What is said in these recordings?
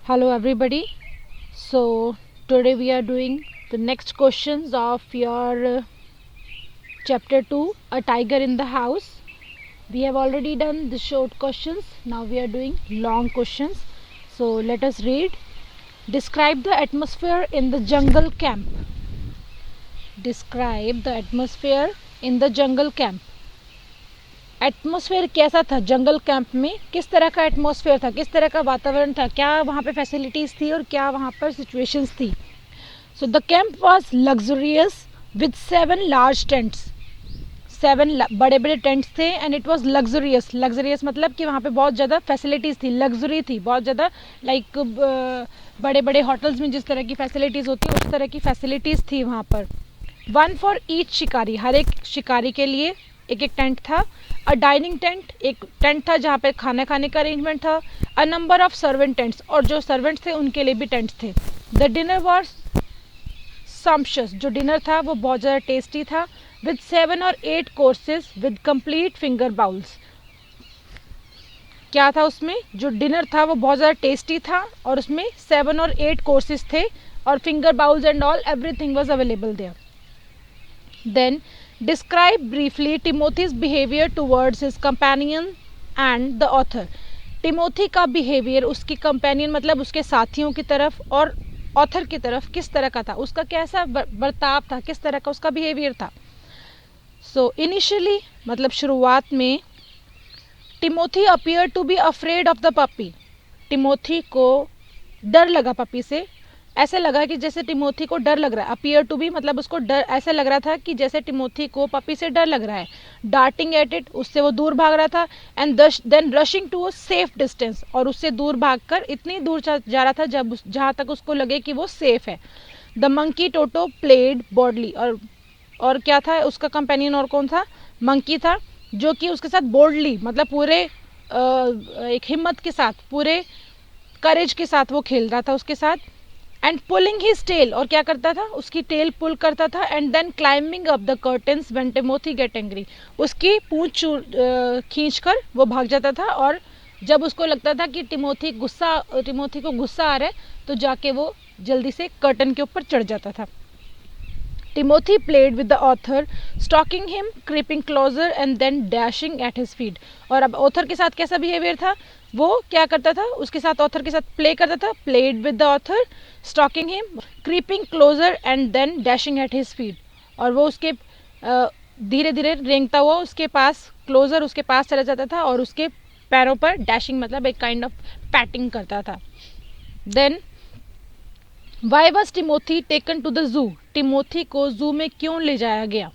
Hello everybody. So today we are doing the next questions of your chapter 2, A Tiger in the House. We have already done the short questions. Now we are doing long questions. So let us read. Describe the atmosphere in the jungle camp. Describe the atmosphere in the jungle camp. Atmosphere कैसा था जंगल camp में? किस तरह का atmosphere था, किस तरह का वातावरण था, क्या वहाँ पे फैसिलिटीज़ थी और क्या वहाँ पर सिचुएशंस थी? So the camp was luxurious with 7 large tents. 7 बड़े बड़े टेंट्स थे and it was luxurious. Luxurious मतलब कि वहाँ पे बहुत ज़्यादा फैसिलिटीज़ थी, लग्जरी थी, बहुत ज़्यादा लाइक बड़े बड़े होटल्स में जिस तरह की फैसिलिटीज़ होती है उस तरह की फैसिलिटीज़ थी वहाँ पर. 1 फॉर ईच शिकारी, हर एक शिकारी के लिए एक एक टेंट था. अ डाइनिंग टेंट, एक टेंट था जहाँ पे खाना खाने का अरेंजमेंट था. A number of servant tents, और जो सर्वेंट्स थे उनके लिए भी टेंट्स थे. द डिनर वॉज सम्पशस, जो डिनर था वो बहुत ज़्यादा टेस्टी था. विद 7 और 8 courses with complete finger bowls. क्या था उसमें? जो डिनर था वो बहुत ज़्यादा टेस्टी था और उसमें 7 और 8 कोर्सेज थे और finger bowls and all everything was available there. Then describe briefly Timothy's behavior towards his companion and the author. Timothy का बिहेवियर उसकी कंपेनियन मतलब उसके साथियों की तरफ और ऑथर की तरफ किस तरह का था, उसका कैसा बर्ताव था, किस तरह का उसका बिहेवियर था. सो इनिशियली मतलब शुरुआत में Timothy appear to be afraid of the puppy. Timothy को डर लगा पपी से. ऐसे लगा कि जैसे टिमोथी को डर लग रहा है. अपीयर टू बी मतलब उसको डर, ऐसे लग रहा था कि जैसे टिमोथी को पपी से डर लग रहा है. डार्टिंग एट इट, उससे वो दूर भाग रहा था. And then rushing to a safe distance, और उससे दूर भागकर इतनी दूर जा रहा था जब जहाँ तक उसको लगे कि वो सेफ है. The monkey toto played bodily, और क्या था उसका कंपेनियन, और कौन था? मंकी था, जो कि उसके साथ बोल्डली मतलब पूरे एक हिम्मत के साथ, पूरे करेज के साथ वो खेल रहा था उसके साथ. एंड पुलिंग हिज टेल, और क्या करता था? उसकी टेल पुल करता था. And then climbing up the curtains when Timothy get angry, उसकी पूंछ खींचकर वो भाग जाता था. और जब उसको लगता था कि टिमोथी को गुस्सा आ रहा है तो जाके वो जल्दी से कर्टन के ऊपर चढ़ जाता था. Timothy played with the author, stalking him, creeping closer and then dashing at his feet. और अब ऑथर के साथ कैसा बिहेवियर था? वो क्या करता था? उसके साथ ऑथर के साथ प्ले करता था. played with the author, stalking him, creeping closer and then dashing at his feet. और वो उसके धीरे धीरे रेंगता हुआ उसके पास, क्लोजर उसके पास चला जाता था और उसके पैरों पर डैशिंग मतलब एक काइंड ऑफ पैटिंग करता था. Then why was Timothy taken to the zoo. Timothy को जू में क्यों ले जाया गया?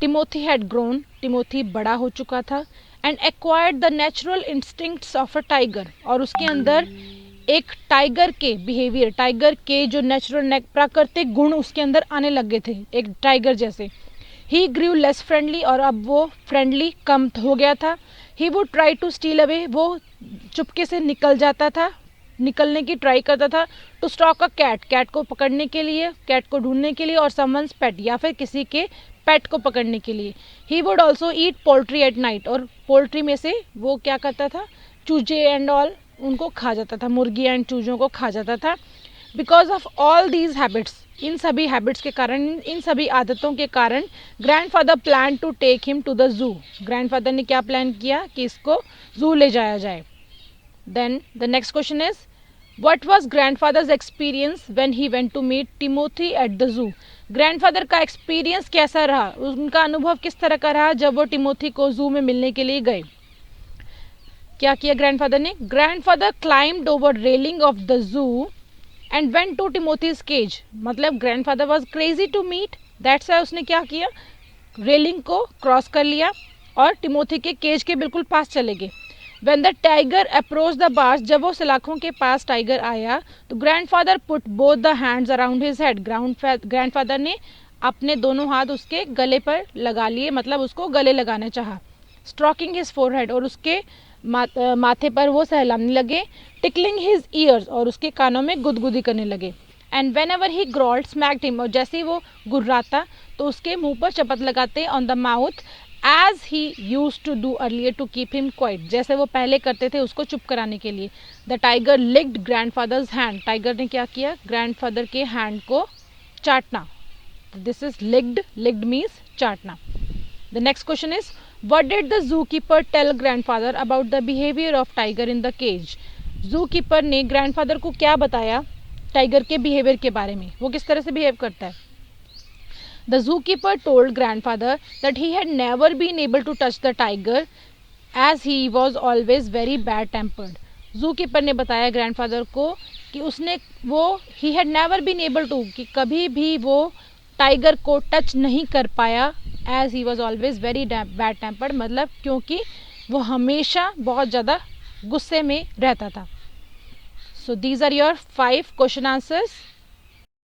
टिमोथी हैड ग्रोन, टिमोथी बड़ा हो चुका था. And acquired the natural instincts of a tiger, और उसके अंदर एक टाइगर के बिहेवियर, टाइगर के जो नेचुरल प्राकृतिक गुण उसके अंदर आने लग गए थे एक टाइगर जैसे. ही ग्रीव लेस फ्रेंडली, और अब वो फ्रेंडली कम हो गया था. He would try to steal away, वो चुपके से निकल जाता था, निकलने की ट्राई करता था. To stalk a cat, cat को पकड़ने के लिए, कैट को ढूंढने के लिए. और समवंस पेट, या फिर किसी के पेट को पकड़ने के लिए. He would also eat poultry at night, और पोल्ट्री में से वो क्या करता था? चूजे एंड ऑल उनको खा जाता था, मुर्गी एंड चूजों को खा जाता था. Because of all these habits, इन सभी हैबिट्स के कारण, इन सभी आदतों के कारण grandfather plan to take him to the zoo. Grandfather ने क्या प्लान किया कि इसको जू ले जाया जाए. Then the next question is, what was grandfather's experience when he went to meet Timothy at the zoo? Grandfather का एक्सपीरियंस कैसा रहा, उनका अनुभव किस तरह का रहा जब वो टिमोथी को जू में मिलने के लिए गए? क्या किया ग्रैंडफादर ने? Grandfather climbed over railing of the zoo and went to Timothy's cage. मतलब grandfather was crazy to meet, that's why उसने क्या किया? रेलिंग को क्रॉस कर लिया और टिमोथी के केज के बिल्कुल पास चले गए. When the tiger approached the bars, जब वो सलाखों के पास टाइगर आया तो grandfather put both the hands around his head. Grandfather ने अपने दोनों हाथ उसके गले पर लगा लिए, मतलब उसको गले लगाना चाहा. Stroking his forehead, और उसके माथे पर वो सहलाने लगे. Tickling his ears, और उसके कानों में गुदगुदी करने लगे. And whenever he growled, smacked him, और जैसे ही वो गुर्राता तो उसके मुंह पर चपत लगाते on the mouth. As he used to do earlier to keep him quiet, जैसे वो पहले करते थे उसको चुप कराने के लिए. The tiger licked grandfather's hand, tiger ने क्या किया, ग्रैंडफादर के हैंड को चाटना. This is licked, licked means चाटना. The next question is what did the zoo keeper tell grandfather about the behaviour of tiger in the cage. Zoo keeper ने grandfather को क्या बताया टाइगर के बिहेवियर के बारे में, वो किस तरह से बिहेव करता है. The zookeeper told grandfather that he had never been able to touch the tiger as he was always very bad tempered. Zookeeper ने बताया ग्रैंडफादर को कि उसने वो he had never been able to, कि कभी भी वो टाइगर को टच नहीं कर पाया as he was always very bad tempered, मतलब क्योंकि वो हमेशा बहुत ज़्यादा गुस्से में रहता था. So these are your 5 question answers.